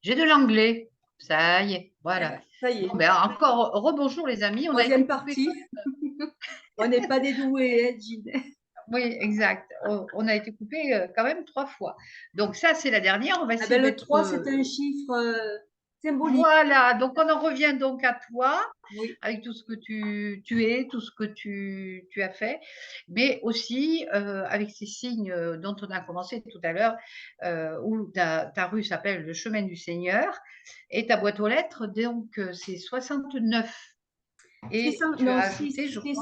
J'ai de l'anglais. Ça y est, voilà. Ça y Bon, est, ben, encore rebonjour les amis, on a été troisième coupés. partie. On n'est pas des doués, hein, Jean. Oui, exact. On a été coupés quand même 3 fois. Donc ça, c'est la dernière. On va Ah essayer ben, le d'être 3, c'est un chiffre symbolique. voilà, donc on en revient donc à toi, Oui. avec tout ce que tu es, tout ce que tu as fait, mais aussi avec ces signes dont on a commencé tout à l'heure, où ta rue s'appelle le chemin du Seigneur et ta boîte aux lettres, donc c'est 69 et 600, tu non, as ajouté, je crois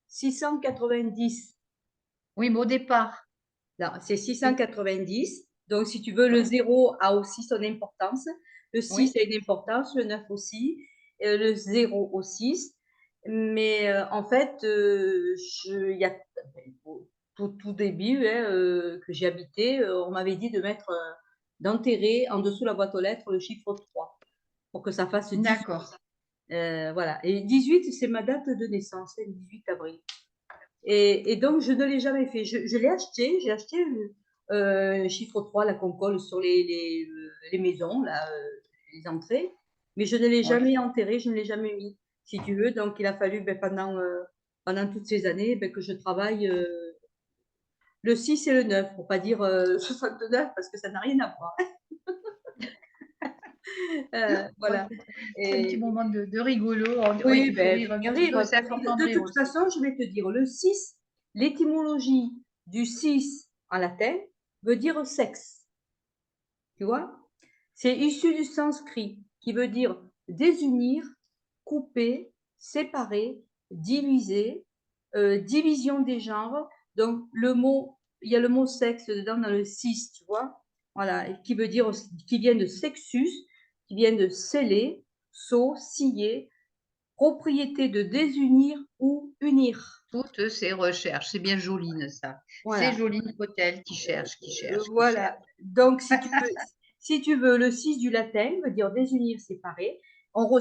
690. oui, mais au départ, Non, c'est c'est 690. Donc, si tu veux, le oui, 0 a aussi son importance. Le 6 oui, a une importance, le 9 aussi, le 0 aussi. Mais en fait, il y a tout début hein, que j'ai habité, on m'avait dit de mettre, d'enterrer en dessous la boîte aux lettres le chiffre 3 pour que ça fasse 18. d'accord. Voilà. Et 18, c'est ma date de naissance, le 18 avril. Et donc, je ne l'ai jamais fait. Je l'ai acheté, j'ai acheté chiffre 3 là, qu'on colle sur les maisons, là, les entrées, mais je ne l'ai Oui. jamais enterré, je ne l'ai jamais mis, si tu veux. Donc, il a fallu ben, pendant toutes ces années ben, que je travaille le 6 et le 9, pour pas dire 69, parce que ça n'a rien à voir. Voilà. C'est un petit Et, moment de rigolo. Oui, oui, il faut ben, rire un bien petit rire. peu, c'est important de De rire toute aussi. façon, je vais te dire, le 6, l'étymologie du 6 en latin veut dire sexe. Tu vois? C'est issu du sanskrit qui veut dire désunir, couper, séparer, diviser, division des genres. Donc, il y a le mot sexe dedans dans le 6, tu vois? Voilà, et qui veut dire, qui vient de sexus, qui vient de sceller, sceau, scier, propriété de désunir ou unir. Toutes ces recherches, c'est bien Joline ça. C'est Voilà. Joline Potel qui cherche, qui cherche, qui cherche. Voilà. Donc, si tu veux, le 6 du latin veut dire désunir, séparer,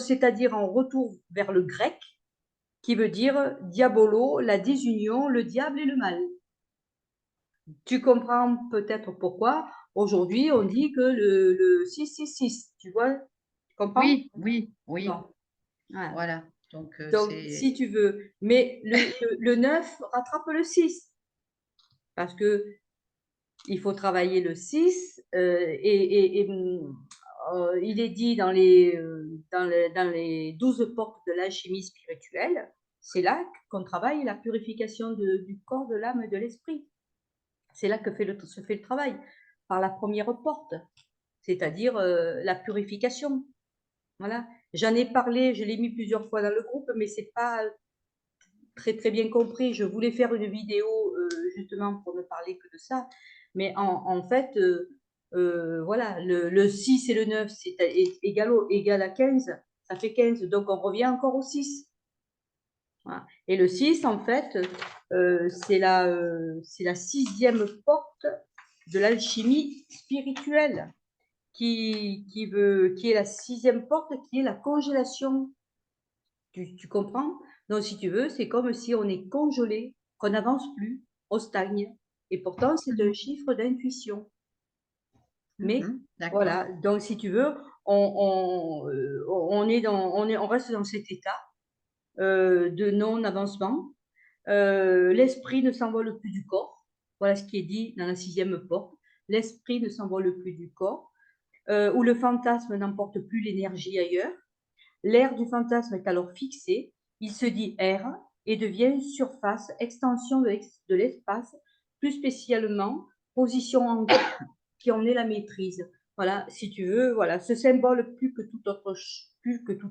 c'est-à-dire en retour vers le grec, qui veut dire diabolo, la désunion, le diable et le mal. Tu comprends peut-être pourquoi aujourd'hui on dit que le 666, tu vois? Tu comprends? Oui, oui, oui, Bon, voilà. voilà. Donc Donc, si c'est tu veux, mais le 9 rattrape le 6 parce que il faut travailler le 6 il est dit dans les 12 portes de l'alchimie spirituelle, c'est là qu'on travaille la purification du corps, de l'âme et de l'esprit. C'est là que se fait le travail, par la première porte, c'est-à-dire la purification. Voilà. J'en ai parlé, je l'ai mis plusieurs fois dans le groupe, mais c'est pas très très bien compris. Je voulais faire une vidéo justement pour ne parler que de ça, mais en fait, voilà, le 6 et le 9 est égal à 15, ça fait 15, donc on revient encore au 6. Voilà. Et le 6, en fait, c'est la sixième porte de l'alchimie spirituelle qui est la sixième porte, qui est la congélation. Tu comprends? Donc, si tu veux, c'est comme si on est congelé, qu'on n'avance plus, on stagne. Et pourtant, c'est un chiffre d'intuition. Mais d'accord. voilà, donc si tu veux, on reste dans cet état de non-avancement. L'esprit ne s'envole plus du corps. Voilà ce qui est dit dans la sixième porte. L'esprit ne s'envole plus du corps, où le fantasme n'emporte plus l'énergie ailleurs. L'air du fantasme est alors fixé, il se dit air et devient surface, extension de l'espace, plus spécialement position en qui en est la maîtrise. Voilà, si tu veux, voilà, ce symbole plus que tout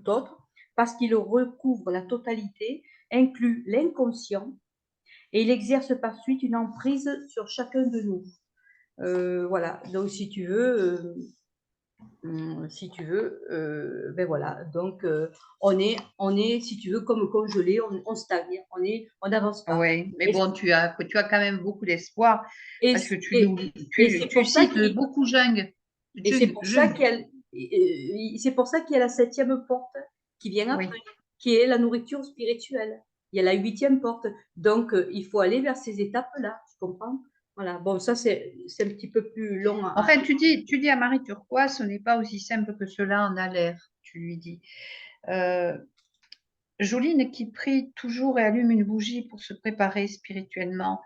autre, parce qu'il recouvre la totalité, inclut l'inconscient et il exerce par suite une emprise sur chacun de nous. Voilà, donc si tu veux, ben voilà. Donc, on est, si tu veux, comme congelé, on stagne, on n'avance pas. Oui, mais Et, bon, tu as quand même beaucoup d'espoir et, parce que tu nous, et, et c'est tu pour ça cites qu'il, beaucoup Jung. et c'est Jung, pour ça Jung. c'est pour ça qu'il y a la septième porte qui vient après, Oui, qui est la nourriture spirituelle. Il y a la huitième porte. Donc, il faut aller vers ces étapes-là, tu comprends? Voilà, bon, ça, c'est un petit peu plus long Enfin, tu dis à Marie Turquoise, ce n'est pas aussi simple que cela en a l'air, tu lui dis. Euh, Joline qui prie toujours et allume une bougie pour se préparer spirituellement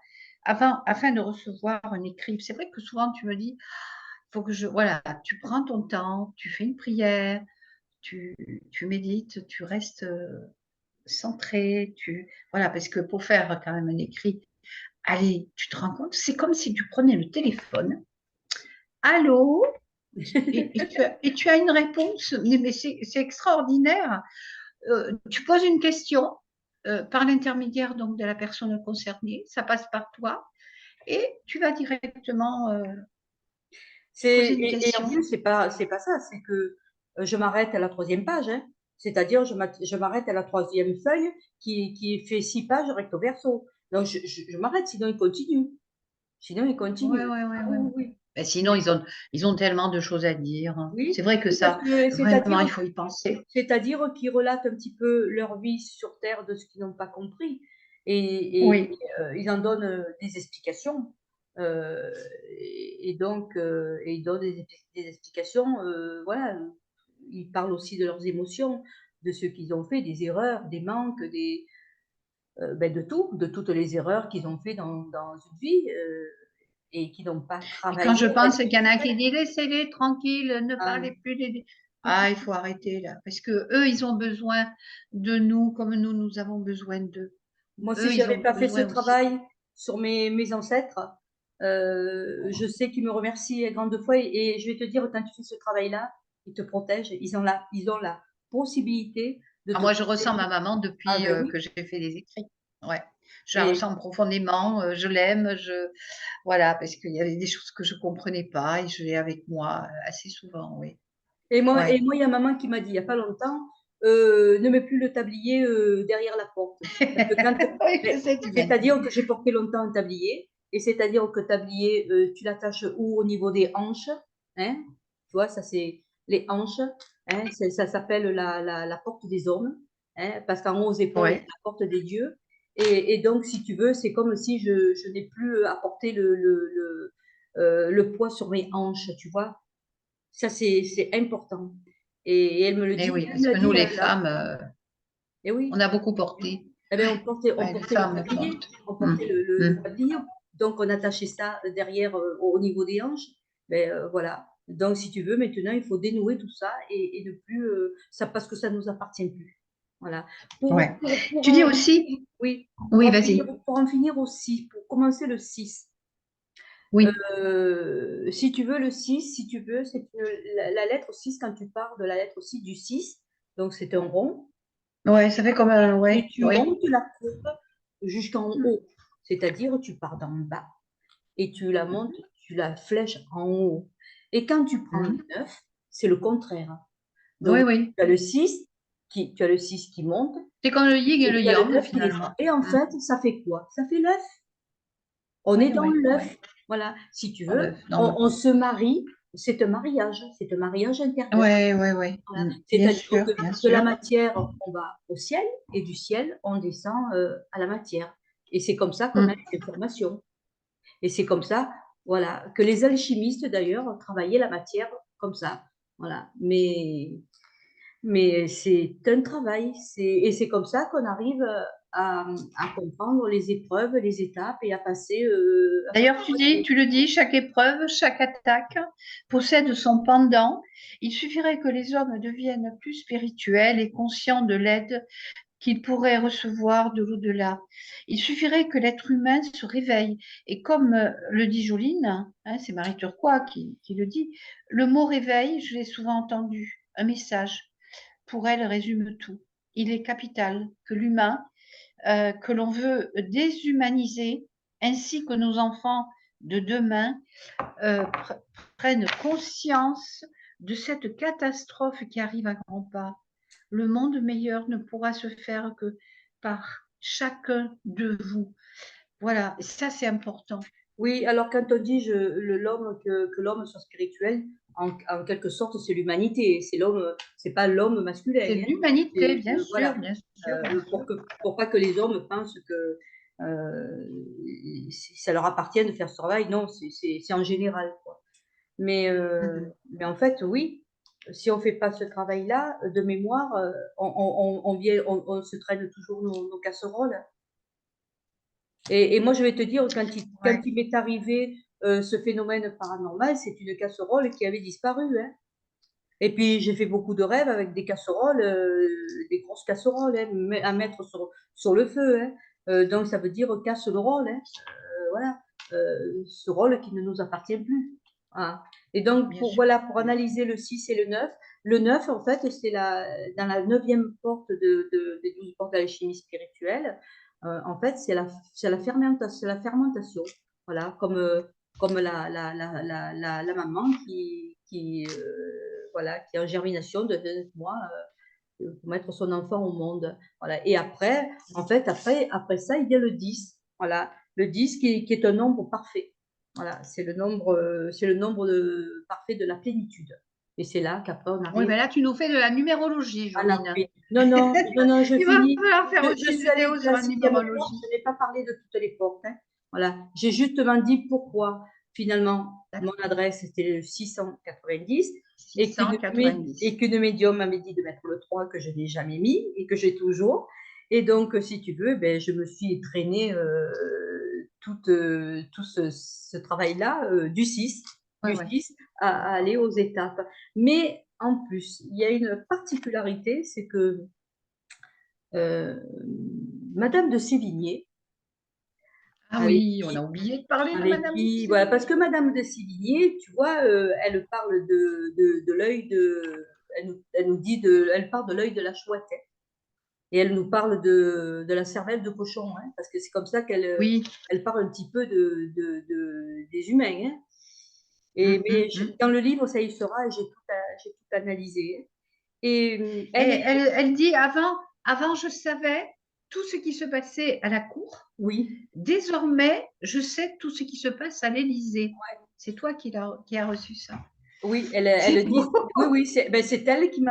afin de recevoir un écrit. C'est vrai que souvent tu me dis, faut que voilà, tu prends ton temps, tu fais une prière, tu, tu médites, tu restes centré, voilà, parce que pour faire quand même un écrit, allez, tu te rends compte, c'est comme si tu prenais le téléphone, allô, et tu as une réponse, mais c'est extraordinaire. Tu poses une question par l'intermédiaire donc de la personne concernée, ça passe par toi, et tu vas directement poser une Et en question. plus, c'est pas ça, c'est que je m'arrête à la troisième page, hein. C'est-à-dire, je m'arrête à la troisième feuille qui fait 6 pages recto verso. Donc, je m'arrête, sinon il continue. Sinon, il Ouais, continue. ouais, ouais, Ah ouais. oui, oui, Ben, sinon, ils ont tellement de choses à dire. oui. C'est vrai que Oui, parce ça, que vraiment, il faut y penser. c'est-à-dire qu'ils relatent un petit peu leur vie sur Terre de ce qu'ils n'ont pas compris. Et Oui. ils en donnent des explications. Euh, et ils donnent des explications. Voilà. Ils parlent aussi de leurs émotions, de ce qu'ils ont fait, des erreurs, des manques, de tout, de toutes les erreurs qu'ils ont fait dans une vie et qui n'ont pas Et quand travaillé je à pense être qu'il y en a qui extraits. disent laissez-les tranquilles, ne Ah, parlez plus des. Ah, il faut arrêter là, parce que eux, ils ont besoin de nous comme nous avons besoin d'eux. moi, si Eux, je ils n'avais ont pas fait ce besoin aussi. travail sur mes ancêtres, je sais qu'ils me remercient grande fois. Et je vais te dire, quand tu fais ce travail-là, ils te protègent. Ils ont la possibilité de Ah, te moi, je ressens protéger. ma maman Ah depuis ben oui. que j'ai fait des écrits. Ouais, je la Et, ressens profondément. Je l'aime. Voilà, parce qu'il y avait des choses que je comprenais pas et je l'ai avec moi assez souvent. Oui. et Ouais. moi, il y a maman qui m'a dit, il n'y a pas longtemps, ne mets plus le tablier derrière la porte. Parce que Oui, je sais, tu m'as c'est-à-dire dit. que j'ai porté longtemps un tablier, et c'est-à-dire que le tablier, tu l'attaches où? Au niveau des hanches, hein? Tu vois, ça c'est les hanches, hein? Ça s'appelle la porte des hommes, hein? Parce qu'en haut aux épaules, c'est Ouais. la porte des dieux. Et donc, si tu veux, c'est comme si je n'ai plus à porter le poids sur mes hanches, tu vois. Ça, c'est important. Et elle me le Et dit, oui, elle me parce l'a que nous, dit les là. femmes, Et on oui. a beaucoup porté. Eh bien, on Ouais, les portait le femmes tablier, portent. on Hum, portait le hum. tablier, donc on attachait ça derrière au niveau des hanches. Mais voilà. Donc, si tu veux, maintenant, il faut dénouer tout ça et ne plus ça parce que ça nous appartient plus. Voilà. Pour, Ouais. pour, pour Tu dis en, aussi, oui, oui, vas-y. pour en finir aussi, pour commencer le 6. Oui. Si tu veux, le 6, si tu veux, c'est la lettre 6 quand tu pars de la lettre 6 du 6, donc c'est un rond, Ouais, ça fait comme un, et ouais, tu ouais. montes la courbe jusqu'en haut. C'est-à-dire, tu pars d'en bas et tu la montes, tu la flèches en haut. Et quand tu prends le Mhm. 9, c'est le contraire. Oui, Donc, oui. tu as le 6 qui monte C'est comme le yin et et le tu as le yang, 9 qui descend. finalement. Et en Mhm. fait, ça fait quoi? Ça fait l'œuf. On est Oui, dans oui, oui. l'œuf. Voilà. Si tu Dans veux, l'œuf, dans on l'œuf. se marie. C'est un mariage intérieur. Ouais, ouais, ouais. Voilà. Mm. Bien C'est-à-dire sûr, que bien de la sûr. matière, on va au ciel et du ciel, on descend à la matière. Et c'est comme ça qu'on a Mm. les informations. Et c'est comme ça, voilà, que les alchimistes d'ailleurs travaillaient la matière comme ça. Voilà. Mais c'est un travail. Et c'est comme ça qu'on arrive à comprendre les épreuves, les étapes et à D'ailleurs, passer. tu le dis, chaque épreuve, chaque attaque possède son pendant. Il suffirait que les hommes deviennent plus spirituels et conscients de l'aide qu'ils pourraient recevoir de l'au-delà. Il suffirait que l'être humain se réveille. Et comme le dit Joline, hein, c'est Marie Turquois qui le dit, le mot réveil, je l'ai souvent entendu, un message. Pour elle, résume tout. Il est capital que l'humain, que l'on veut déshumaniser, ainsi que nos enfants de demain, prennent conscience de cette catastrophe qui arrive à grands pas. Le monde meilleur ne pourra se faire que par chacun de vous. Voilà, et ça c'est important. Oui, alors quand on dit que l'homme soit spirituel, en quelque sorte, c'est l'humanité. C'est l'homme, c'est pas l'homme masculin, C'est hein. l'humanité, bien sûr, Voilà. bien sûr, bien sûr. Pour pas que les hommes pensent que ça leur appartient de faire ce travail. Non, c'est en général, quoi. Mais, Mmh. mais en fait, oui, si on fait pas ce travail-là, de mémoire, on se traîne toujours nos casseroles. Et moi, je vais te dire, quand Ouais. il m'est arrivé, ce phénomène paranormal, c'est une casserole qui avait disparu, hein. Et puis j'ai fait beaucoup de rêves avec des casseroles, des grosses casseroles, hein, à mettre sur le feu, hein. Donc ça veut dire casse le rôle, hein. Voilà, ce rôle qui ne nous appartient plus. Voilà. Et donc Bien pour sûr. voilà, pour analyser le 6 et le 9, le 9 en fait, c'est dans la 9e porte des 12 portes de l'alchimie spirituelle. En fait, c'est la fermentation. Voilà, comme la maman voilà, qui est en germination de 9 mois, pour mettre son enfant au monde. Voilà. Et après, en fait, après ça, il y a le 10. Voilà. Le 10 qui est un nombre parfait. Voilà. C'est le nombre parfait de la plénitude. Et c'est là qu'après, on Oui, arrive mais là, tu nous fais de la numérologie, à la Joline. paix. Non, non, non, non, je Il va finis. falloir faire Je aussi une suis allée vidéo de sur la la 6e porte, numérologie. je n'ai pas parlé de toutes les portes, hein. Voilà. J'ai justement dit pourquoi, finalement, mon D'accord. adresse était le 690 et 690. qu'une médium m'avait dit de mettre le 3 que je n'ai jamais mis et que j'ai toujours. Et donc, si tu veux, ben, je me suis traînée tout ce travail-là du 6, Ouais, ouais. à aller aux étapes. Mais en plus, il y a une particularité, c'est que euh, Madame de Sévigné, Ah avec oui, on a oublié de parler de Madame de voilà, parce que Sévigné. Madame de Sévigné, tu vois, elle parle de l'œil elle nous dit elle parle de l'œil de la chouette, hein. Et elle nous parle de la cervelle de cochon, hein, parce que c'est comme ça Oui. elle parle un petit peu des humains, hein. Mmh, Mais mmh, mmh. dans le livre, ça y sera, et j'ai tout analysé, hein. Et Et elle est, elle dit: «Avant, je savais tout ce qui se passait à la cour. oui, Désormais, je sais tout ce qui se passe à l'Élysée». C'est toi qui as reçu ça. oui, C'est elle dit, beau. oui, oui, c'est elle qui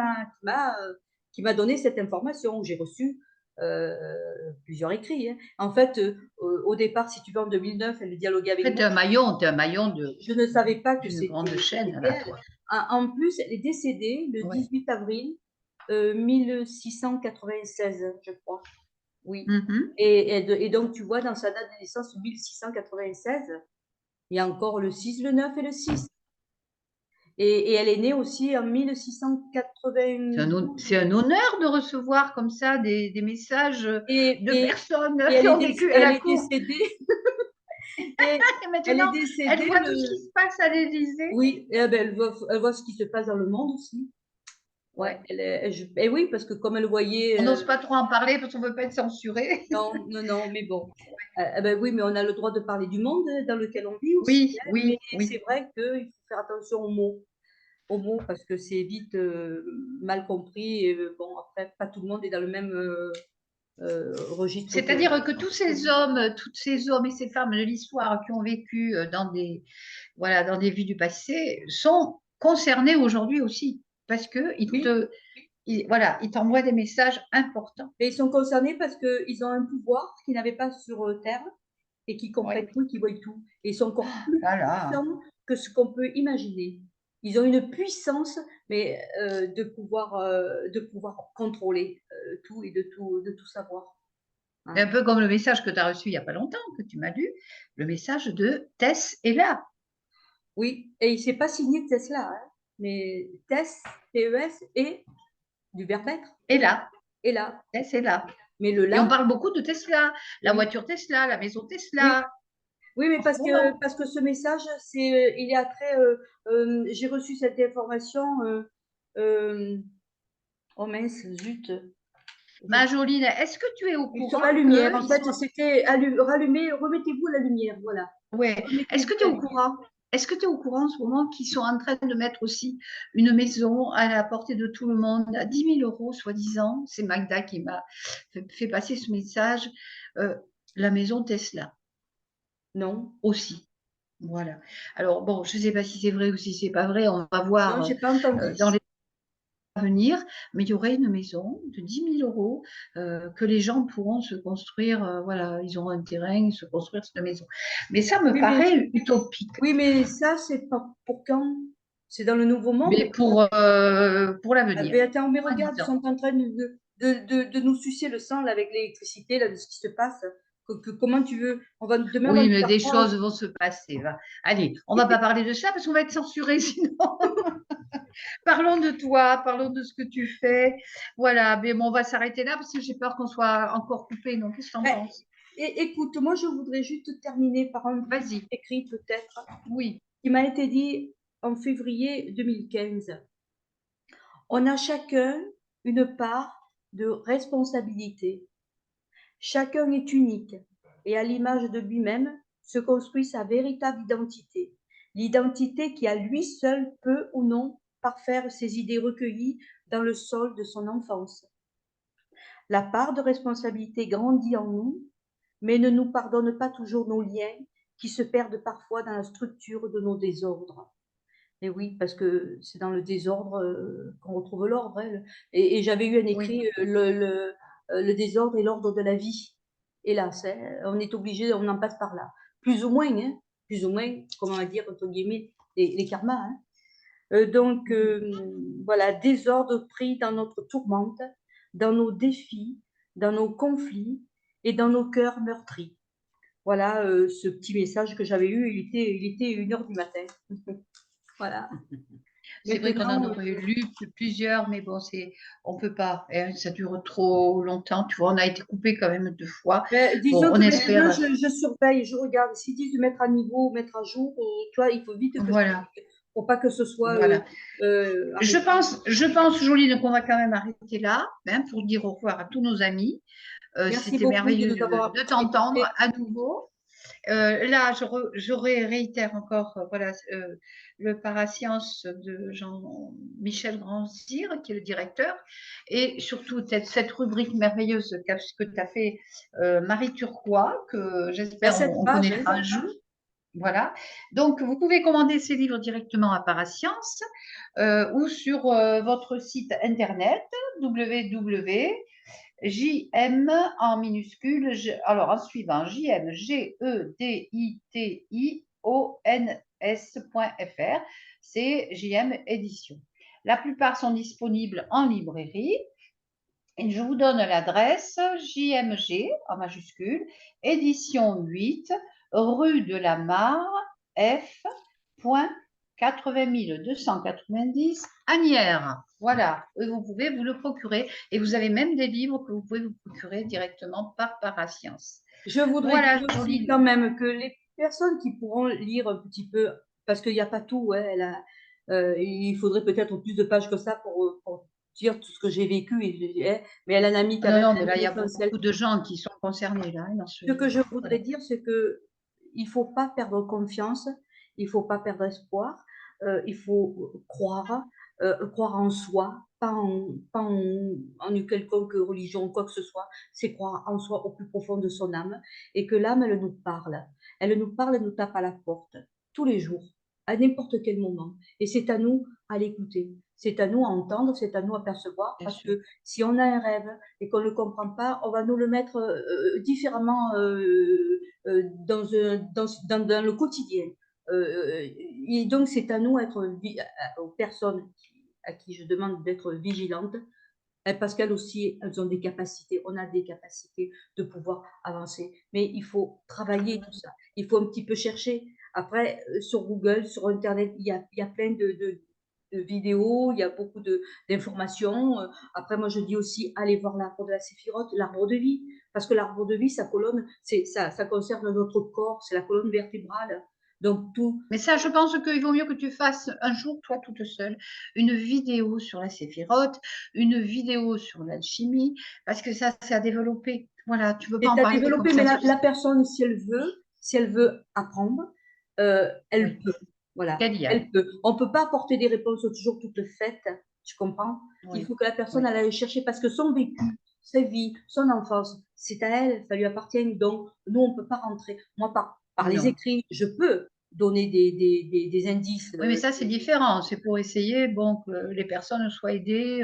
m'a donné cette information. J'ai reçu plusieurs écrits, hein. En fait, au départ, si tu veux, en 2009, elle dialoguait En avec fait, moi. tu es un maillon Je ne savais pas que d'une grande chaîne, c'était là, elle. toi. En plus, elle est décédée le Ouais. 18 avril 1696, je crois. Oui. Mmh mh. Et donc, tu vois, dans sa date de naissance, 1696, il y a encore le 6, le 9 et le 6. Et elle est née aussi en 1692. C'est un honneur de recevoir comme ça des messages, Et, de et, personnes et qui ont vécu à elle la est cour. décédée. Et Et elle est maintenant, elle décédée voit tout ce qui se passe à l'Élysée. oui, elle voit ce qui se passe dans le monde aussi. Ouais, Ouais. et oui, parce que comme elle voyait, On n'ose pas trop en parler parce qu'on veut pas être censuré. non, non, non, mais bon, ben oui, mais on a le droit de parler du monde dans lequel on vit aussi, Oui, hein, mais oui, c'est oui. vrai qu'il faut faire attention aux mots, parce que c'est vite mal compris. Et bon, après, pas tout le monde est dans le même registre C'est-à-dire que que vous. tous ces hommes et ces femmes de l'histoire qui ont vécu, dans des voilà, dans des vies du passé, sont concernés aujourd'hui aussi. Parce Oui, voilà, ils t'envoient des messages importants. mais ils sont concernés parce qu'ils ont un pouvoir qu'ils n'avaient pas sur Terre et qui Oui. comprennent tout, qui voient tout. Et ils sont encore plus Là, là. puissants que ce qu'on peut imaginer. Ils ont une puissance, mais de pouvoir contrôler tout et de tout savoir. C'est un Hein. peu comme le message que tu as reçu il y a pas longtemps, que tu m'as lu, le message de Tess est là. Oui, et il ne s'est pas signé Tesla, hein, mais Tess, T-E-S, et du verbe être, Est là, et là. Tess est là. Mais le Et on là, parle beaucoup de Tesla, la oui, voiture Tesla, la maison oui, Tesla, oui, mais en ce moment. parce que ce message, il est très. J'ai reçu cette information. Euh, oh mince, zut. Ma Joline, est-ce que tu es au Sur la courant lumière, en qu'ils fait, sont c'était rallumer, remettez-vous la lumière, voilà. ouais. Est-ce Remettez-vous que tu es la au lumière. courant? Est-ce que tu es au courant en ce moment qu'ils sont en train de mettre aussi une maison à la portée de tout le monde à 10 000 € soi-disant? C'est Magda qui m'a fait passer ce message. La maison Tesla Non, aussi. Voilà. Alors bon, je ne sais pas si c'est vrai ou si c'est pas vrai. On va non, voir j'ai pas entendu. dans les venir, mais il y aurait une maison de 10 000 € que les gens pourront se construire. Voilà, ils auront un terrain, se construire cette maison. Mais ça me Oui, mais, paraît utopique. oui, mais ça, c'est pas pour quand? C'est dans le Nouveau Monde? Mais pour Ah, l'avenir, mais attends, mais regarde, ils soi-disant. sont en train de nous sucer le sang là, avec l'électricité, là, de ce qui se passe. Comment tu veux? Demain, on va Oui, nous mais faire des croire. choses vont se passer. Va. Allez, on va pas parler de ça parce qu'on va être censuré sinon. Parlons de toi, parlons de ce que tu fais. Voilà, mais bon, on va s'arrêter là parce que j'ai peur qu'on soit encore coupé. Donc, qu'est-ce que tu en Ben, penses? écoute, moi, je voudrais juste terminer par un petit Vas-y. écrit, peut-être, Oui, qui m'a été dit en février 2015. On a chacun une part de responsabilité. Chacun est unique et à l'image de lui-même se construit sa véritable identité. L'identité qui à lui seul peut ou non parfaire ses idées recueillies dans le sol de son enfance. La part de responsabilité grandit en nous, mais ne nous pardonne pas toujours nos liens qui se perdent parfois dans la structure de nos désordres. Et oui, parce que c'est dans le désordre qu'on retrouve l'ordre, hein. Et j'avais eu un oui. écrit, le désordre et l'ordre de la vie. Hélas, hein, on est obligé, on en passe par là. Plus ou moins, hein, plus ou moins, comment dire, entre guillemets, les karmas. Hein. Donc, voilà, désordre pris dans notre tourmente, dans nos défis, dans nos conflits et dans nos cœurs meurtris. Voilà ce petit message que j'avais eu, il était 1 h du matin. Voilà. C'est vrai qu'on en Maintenant, aurait lu plusieurs, mais bon, on peut pas. Hein, ça dure trop longtemps. Tu vois, on a été coupé quand même 2 fois. Bon, disons on que maintenant, espère. je surveille, je regarde. S'ils disent de mettre à niveau, mettre à jour, tu vois, il faut vite que je Voilà, clique pour pas que ce soit voilà. arrêté. Je pense, Joline, qu'on va quand même arrêter là, hein, pour dire au revoir à tous nos amis. Merci C'était beaucoup de merveilleux nous avoir de t'entendre écoutés. à nouveau. Là, je réitère encore voilà, le parascience de Jean-Michel Granzir, qui est le directeur, et surtout cette rubrique merveilleuse que tu as fait, Marie Turquois, que Il y a j'espère 7 on pages, hein. connaîtra un jour. Voilà. Donc, vous pouvez commander ces livres directement à Parascience ou sur votre site internet www.jm en minuscule, alors en suivant jmgeditions.fr, c'est JM Édition. La plupart sont disponibles en librairie. Et je vous donne l'adresse JMG en majuscule, édition 8, rue de la Mare, F. 80 290 Asnières. Voilà, et vous pouvez vous le procurer. Et vous avez même des livres que vous pouvez vous procurer directement par Parascience. Je voudrais Voilà, dire aussi Jolie. quand même que les personnes qui pourront lire un petit peu, parce qu'il n'y a pas tout, hein, il faudrait peut-être plus de pages que ça pour dire tout ce que j'ai vécu, hein, mais elle en a mis quand Non, même non, mais là, il y a l'essentiel. beaucoup de gens qui sont concernés là, dans ce Ce que je livre. voudrais Voilà. dire, c'est que il faut pas perdre confiance, il faut pas perdre espoir, il faut croire en soi, pas en une quelconque religion, quoi que ce soit. C'est croire en soi au plus profond de son âme et que l'âme, elle nous parle. Elle nous parle, elle nous tape à la porte tous les jours, à n'importe quel moment. Et c'est à nous à l'écouter. C'est à nous à entendre, c'est à nous à percevoir, Bien parce sûr. que si on a un rêve et qu'on ne le comprend pas, on va nous le mettre différemment dans le quotidien. Et donc, c'est à nous, aux personnes à qui je demande d'être vigilantes, parce qu'elles aussi, elles ont des capacités, on a des capacités de pouvoir avancer. Mais il faut travailler tout ça. Il faut un petit peu chercher. Après, sur Google, sur Internet, il y a plein de vidéos, il y a beaucoup d'informations. Après, moi, je dis aussi, allez voir l'arbre de la séphirote, l'arbre de vie. Parce que l'arbre de vie, sa colonne, ça concerne notre corps, c'est la colonne vertébrale. Donc, tout, Mais ça, je pense qu'il vaut mieux que tu fasses un jour, toi, toute seule, une vidéo sur la séphirote, une vidéo sur l'alchimie, parce que ça, c'est à développer. Voilà, tu ne peux pas en c'est à parler comme développer, mais ça. la personne, si elle veut apprendre, elle Oui, peut. Voilà, qu'elle y aille. elle peut. On ne peut pas apporter des réponses toujours toutes faites, tu comprends? Il Oui, faut que la personne oui, elle aille chercher parce que son vécu, sa vie, son enfance, c'est à elle, ça lui appartient. Donc, nous, on ne peut pas rentrer. Moi, par les non. écrits, je peux. donner des indices. Oui, mais ça, c'est différent. C'est pour essayer, bon, que les personnes soient aidées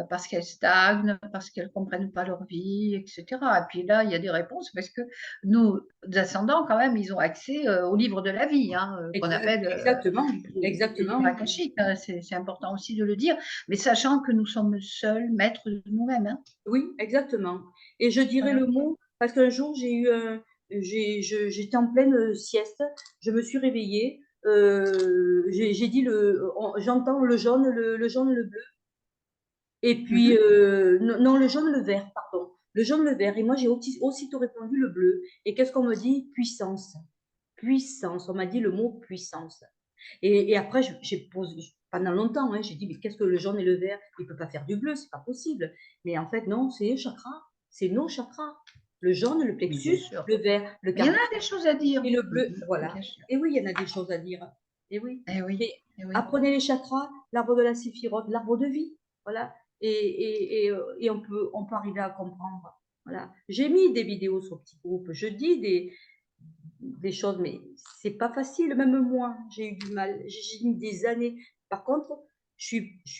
parce qu'elles stagnent, parce qu'elles ne comprennent pas leur vie, etc. Et puis là, il y a des réponses parce que nos ascendants, quand même, ils ont accès au livre de la vie, hein, qu'on appelle Exactement, les livres exactement. akashiques, hein. C'est important aussi de le dire, mais sachant que nous sommes seuls maîtres de nous-mêmes, hein. Oui, exactement. Et je dirais Voilà. le mot, parce qu'un jour, j'étais en pleine sieste, je me suis réveillée, j'ai dit, j'entends le jaune, le jaune, le bleu, et puis, Mhm. non, non, le jaune, le vert, pardon, le jaune, le vert, et moi j'ai aussitôt répondu le bleu. Et qu'est-ce qu'on me dit? Puissance. Puissance, on m'a dit le mot puissance. Et après, j'ai posé, pendant longtemps, hein, j'ai dit, mais qu'est-ce que le jaune et le vert? Il ne peut pas faire du bleu, c'est pas possible. Mais en fait, non, c'est les chakras, c'est nos chakras. Le jaune, le Mais bien plexus, sûr. le vert, le Mais il y en cardiaque a des choses à dire. et le bleu. Mhm. Voilà. Bien sûr. Et oui, il y en a des choses à dire. Et oui. Eh oui, Mais eh oui. apprenez les chakras, l'arbre de la séphirote, l'arbre de vie. Voilà. Et on peut arriver à comprendre. Voilà. J'ai mis des vidéos sur Petit Groupe. Je dis des choses, mais c'est pas facile. Même moi, j'ai eu du mal. J'ai mis des années. Par contre,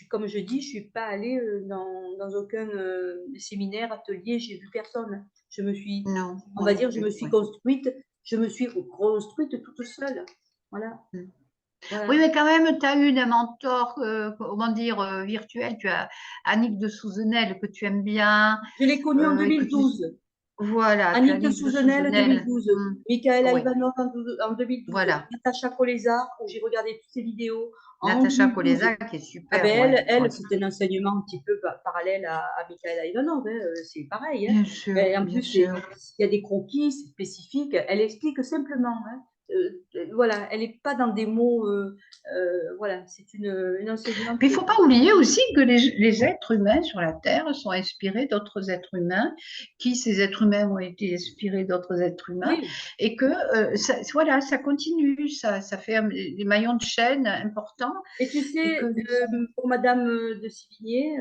comme je dis, je suis pas allée dans aucun séminaire, atelier. J'ai vu personne. Non, On moi va non dire, je me plus. suis Ouais. construite. Je me suis construite toute seule. Voilà, Mm. Oui, voilà. mais quand même, tu as eu des mentors, comment dire, virtuels. Tu as Annick de Souzenel que tu aimes bien, Je l'ai connue en et que tu... 2012. Voilà, tu as Annick de Annick de Souzenel, Souzenel. 2012. Michaela Oui, Ivanov en 2012. voilà. Natacha Coleza, où j'ai regardé toutes ses vidéos en Natacha 2012. Coleza, qui est Ah super, ben ouais, elle ouais. c'est un enseignement un petit peu parallèle à Michaela Ivanov, hein, c'est pareil. Hein. Bien sûr, Et en bien plus, sûr. il y a des croquis spécifiques. Elle explique simplement. Hein. Voilà, elle n'est pas dans des mots. Voilà, c'est une enseignante. Puis il ne faut pas oublier aussi que les êtres humains sur la Terre sont inspirés d'autres êtres humains, qui ces êtres humains ont été inspirés d'autres êtres humains, Oui, et que voilà, ça continue, ça fait des maillons de chaîne importants, et tu et que sais, pour Madame de Sévigné,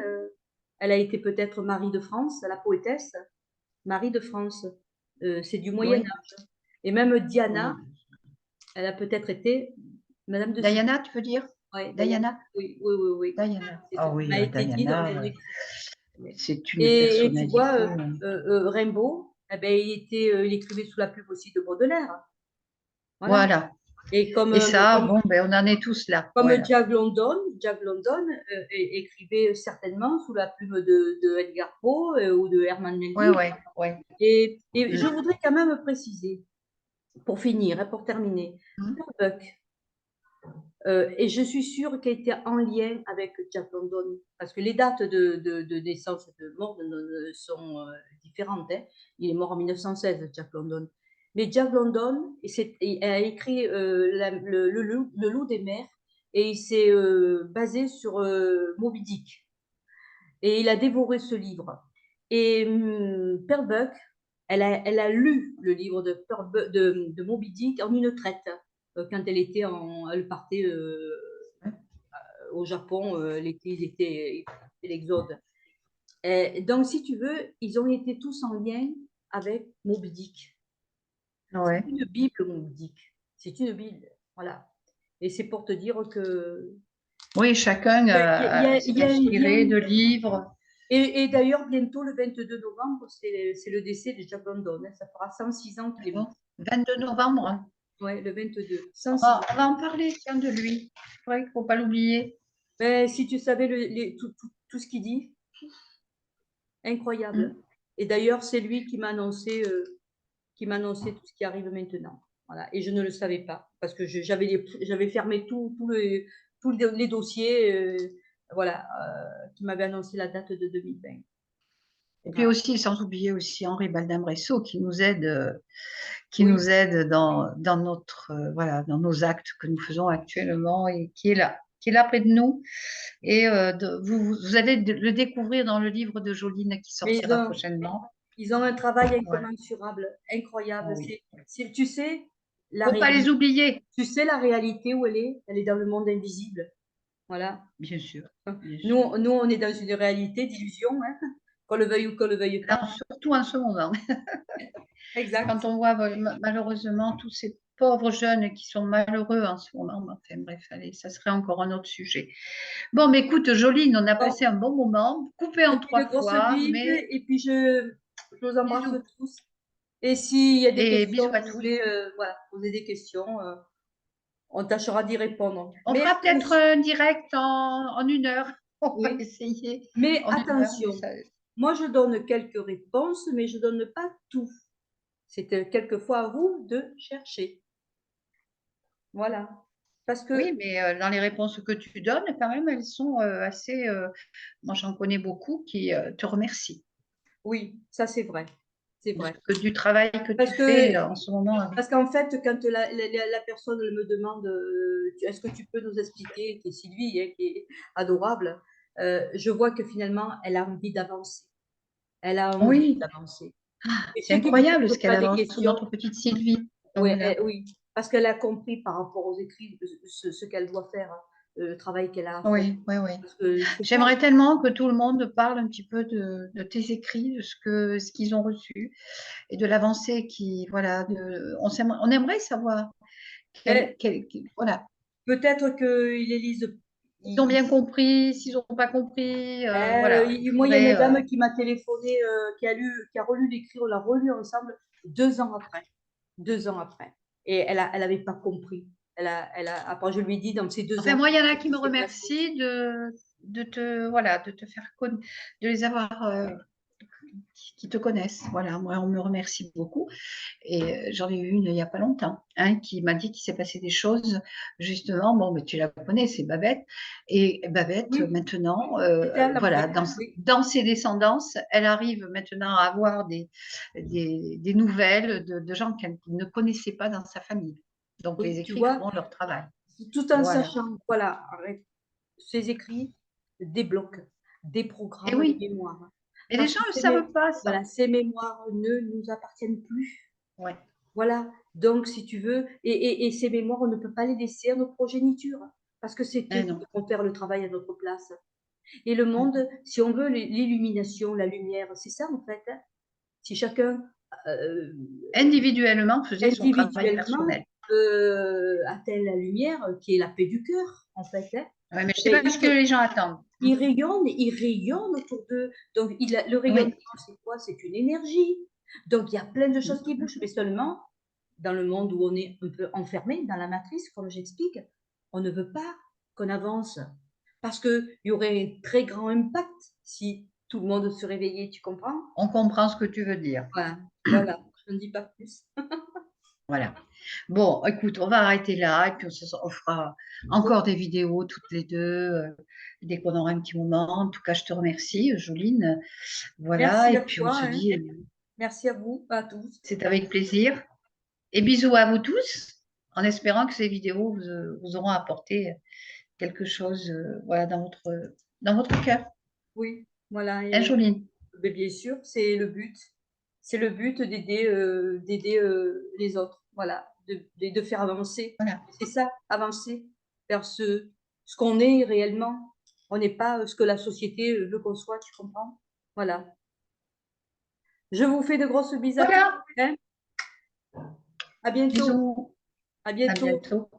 elle a été peut-être Marie de France, la poétesse, Marie de France. C'est du Moyen oui, Âge. Et même Diana, oui. elle a peut-être été Madame de Sévigné. Diana, tu veux dire? Oui, Diana. Diana? Oui, oui, oui, oui. Diana. C'est ça. Ah Ça oui, m'a été dit dans Diana, un écrit. c'est une Et tu vois, personnalité. Rimbaud, eh ben, il écrivait sous la plume aussi de Baudelaire. Voilà. Voilà. Et Et ça, bon, ben, on en est tous là. comme Voilà. Jack London écrivait certainement sous la plume de Edgar Poe ou de Herman Ouais, Melville. ouais, ouais. Et je Mm. voudrais quand même préciser, pour finir, hein, pour terminer, Mm. Pearl Buck, et je suis sûre qu'elle était en lien avec Jack London, parce que les dates de naissance et de mort sont différentes. Hein. Il est mort en 1916, Jack London. Mais Jack London, il a écrit le Loup des mers, et il s'est basé sur Moby Dick. Et il a dévoré ce livre. Et Pearl Buck, elle a lu le livre de Moby Dick en une traite, quand elle partait au Japon, l'été, l'Exode. Donc, si tu veux, ils ont été tous en lien avec Moby Dick. C'est Ouais. une Bible, Moby Dick. C'est une Bible. Voilà. Et c'est pour te dire que Oui, chacun il s'est y a un inspiré lien. de livres. Et d'ailleurs, bientôt, le 22 novembre, c'est le décès de Jack London. Hein. Ça fera 106 ans qu'il est Bon, mort. 22 novembre. Ouais, le 22. On 106 va, ans. on va en parler, tiens, de lui. C'est vrai qu'il ne faut pas l'oublier. Mais si tu savais tout ce qu'il dit, Mm. incroyable. Et d'ailleurs, c'est lui qui m'a annoncé tout ce qui arrive maintenant. Voilà. Et je ne le savais pas parce que j'avais fermé tous les dossiers voilà, qui m'avaient annoncé la date de 2020. Et puis Voilà. aussi, sans oublier aussi Henri Baldin-Bressot qui Oui, nous aide dans notre, voilà, dans nos actes que nous faisons actuellement et qui est là près de nous. Et vous allez le découvrir dans le livre de Joline qui mais sortira prochainement. ils ont un travail Ouais. incommensurable, incroyable. Oh oui. Tu sais, la Faut pas les réalité, oublier. tu sais la réalité où elle est? Elle est dans le monde invisible. Voilà. Bien sûr, bien sûr. Nous, on est dans une réalité d'illusion, hein. qu'on le veuille ou qu'on le veuille pas. Alors, surtout en ce moment. Exact. Quand on voit malheureusement tous ces pauvres jeunes qui sont malheureux en ce moment, enfin bref, allez, ça serait encore un autre sujet. Bon, mais écoute, Joline, on a Bon, passé un bon moment, coupé je en te fais 3 de grosses fois, bises mais et puis je vous embrasse bisous tous. Et s'il y a des et questions, bisous à vous tous. voulez voilà, poser des questions, on tâchera d'y répondre. On fera peut-être un direct en 1 heure. On va Oui. essayer Mais en 1 heure, mais attention, ça, moi je donne quelques réponses, mais je donne pas tout. C'est quelquefois à vous de chercher. Voilà. Parce oui, que mais dans les réponses que tu donnes, quand même, elles sont assez. Moi, j'en connais beaucoup qui te remercient. oui, ça c'est vrai. C'est vrai. Du travail que tu Parce fais que en ce moment avec. Parce qu'en fait, quand la personne elle me demande est-ce que tu peux nous expliquer, qui est Sylvie, hein, qui est adorable, je vois que finalement, elle a envie d'avancer. Elle a envie Oui, d'avancer. Et c'est ceux qui ne me incroyable ce posent qu'elle pas des avance, questions, notre petite Sylvie. oui, Voilà. oui, parce qu'elle a compris par rapport aux écrits ce qu'elle doit faire, hein, le travail qu'elle a à faire. Oui, oui, oui. Parce que c'est pas. J'aimerais tellement que tout le monde parle un petit peu de tes écrits, de ce qu'ils ont reçu et de l'avancée qui, voilà, on aimerait savoir Eh, voilà, peut-être qu'ils les lisent. s'ils ont bien compris, s'ils n'ont pas compris, voilà, il Moi, il y a une faudrait. dame qui m'a téléphoné, qui a relu l'écrit, on l'a relu ensemble 2 ans après. 2 ans après. Et elle avait pas compris. Après, je lui ai dit, dans ces 2 Enfin, ans, moi, il y en a qu'est-ce qui qui me s'est passé? remercient voilà, de te faire connaître, de les avoir, qui te connaissent. Voilà, moi, on me remercie beaucoup. Et j'en ai eu une il n'y a pas longtemps, hein, qui m'a dit qu'il s'est passé des choses, justement. Bon, mais tu la connais, c'est Babette. Et Babette, Oui, maintenant, c'était elle voilà, après. Oui, dans ses descendances, elle arrive maintenant à avoir des nouvelles de gens qu'elle ne connaissait pas dans sa famille. Donc, oui, les tu écrits vois, feront leur travail. tout en Voilà. sachant, voilà, arrête, ces écrits débloquent, Et déprogramment les oui, mémoires. mais les Parce gens que ne le savent pas, ça. voilà, ces mémoires ne nous appartiennent plus. Ouais. Voilà, donc si tu veux et ces mémoires, on ne peut pas les laisser à nos progénitures, parce que c'est eux Eh qui non. vont faire le travail à notre place. Et le Mm. monde, si on veut l'illumination, la lumière, c'est ça en fait, hein. Si chacun, heu, Individuellement, faisait son travail individuellement, personnel. atteint la lumière, qui est la paix du cœur en fait, hein, Ouais, mais je et ne sais pas il ce que se les gens attendent. Mm. ils rayonnent autour d'eux. Donc le rayonnement, Oui. c'est quoi? C'est une énergie. Donc il y a plein de choses qui bougent, mais seulement dans le monde où on est un peu enfermé dans la matrice, comme j'explique, on ne veut pas qu'on avance parce qu'il y aurait un très grand impact si tout le monde se réveillait, tu comprends? On comprend ce que tu veux dire. Voilà, voilà, je ne dis pas plus. Voilà. Bon, écoute, on va arrêter là et puis on fera encore des vidéos toutes les deux dès qu'on aura un petit moment. En tout cas, je te remercie, Joline. Voilà, Merci et à puis on toi, se hein. dit, Merci à vous, à tous. c'est avec plaisir. Et bisous à vous tous, en espérant que ces vidéos vous auront apporté quelque chose, voilà, dans votre cœur. Oui, voilà Hein, et Joline? beh, bien sûr, c'est le but. C'est le but d'aider, les autres, voilà, de faire avancer. Voilà. C'est ça, avancer vers ce qu'on est réellement. On n'est pas, ce que la société, veut qu'on soit, tu comprends? Voilà. Je vous fais de grosses bises à tous, Voilà. hein. À bientôt, Bisous. à À bientôt. bientôt.